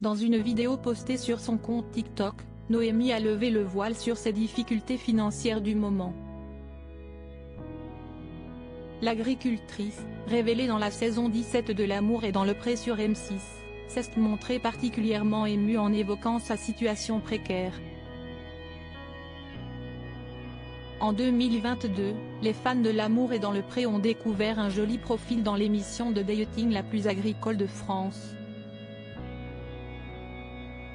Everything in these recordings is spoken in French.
Dans une vidéo postée sur son compte TikTok, Noémie a levé le voile sur ses difficultés financières du moment. L'agricultrice, révélée dans la saison 17 de L'amour est dans le pré sur M6, s'est montrée particulièrement émue en évoquant sa situation précaire. En 2022, les fans de L'amour est dans le pré ont découvert un joli profil dans l'émission de dating la plus agricole de France.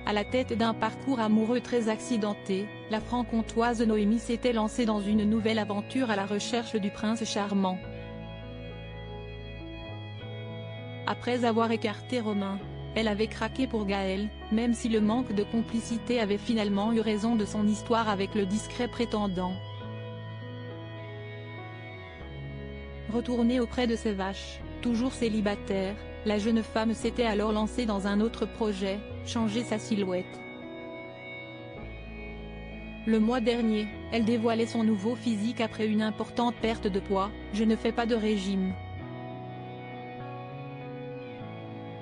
À la tête d'un parcours amoureux très accidenté, la franc-comtoise Noémie s'était lancée dans une nouvelle aventure à la recherche du prince charmant. Après avoir écarté Romain, elle avait craqué pour Gaël, même si le manque de complicité avait finalement eu raison de son histoire avec le discret prétendant. Retournée auprès de ses vaches, toujours célibataire, la jeune femme s'était alors lancée dans un autre projet, changer sa silhouette. Le mois dernier, elle dévoilait son nouveau physique après une importante perte de poids. Je ne fais pas de régime.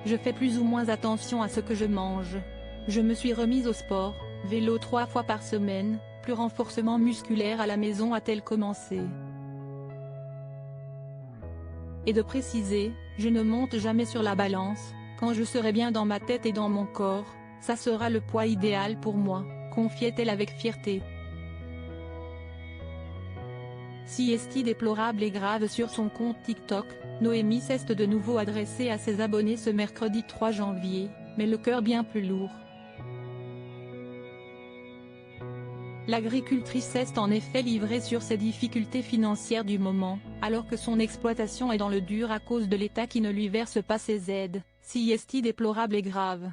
Je fais plus ou moins attention à ce que je mange. Je me suis remise au sport, vélo 3 fois par semaine, plus renforcement musculaire à la maison a-t-elle commencé. Et de préciser, je ne monte jamais sur la balance, quand je serai bien dans ma tête et dans mon corps, ça sera le poids idéal pour moi, confiait-elle avec fierté. Sieste déplorable et grave sur son compte TikTok, Noémie s'est de nouveau adressée à ses abonnés ce mercredi 3 janvier, mais le cœur bien plus lourd. L'agricultrice s'est en effet livrée sur ses difficultés financières du moment, alors que son exploitation est dans le dur à cause de l'État qui ne lui verse pas ses aides. Sieste déplorable et grave.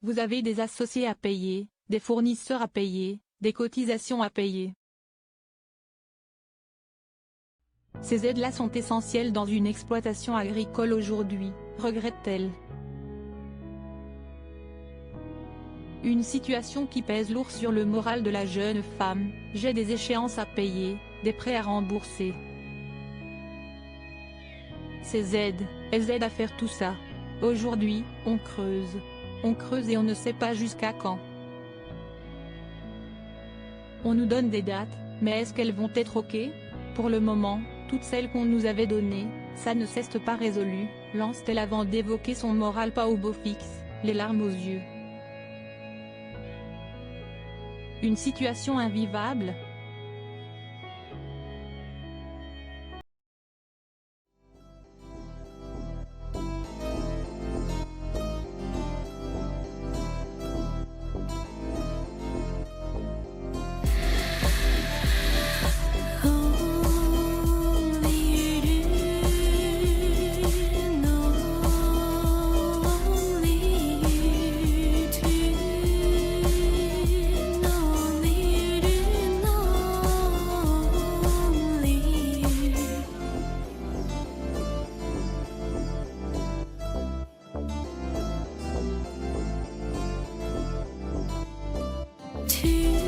Vous avez des associés à payer, des fournisseurs à payer, des cotisations à payer. Ces aides-là sont essentielles dans une exploitation agricole aujourd'hui, regrette-t-elle. Une situation qui pèse lourd sur le moral de la jeune femme. J'ai des échéances à payer, des prêts à rembourser. Ces aides, elles aident à faire tout ça. Aujourd'hui, on creuse. On creuse et on ne sait pas jusqu'à quand. On nous donne des dates, mais est-ce qu'elles vont être ok? Pour le moment, toutes celles qu'on nous avait données, ça ne s'est pas résolu, lance-t-elle avant d'évoquer son moral pas au beau fixe, les larmes aux yeux. Une situation invivable? To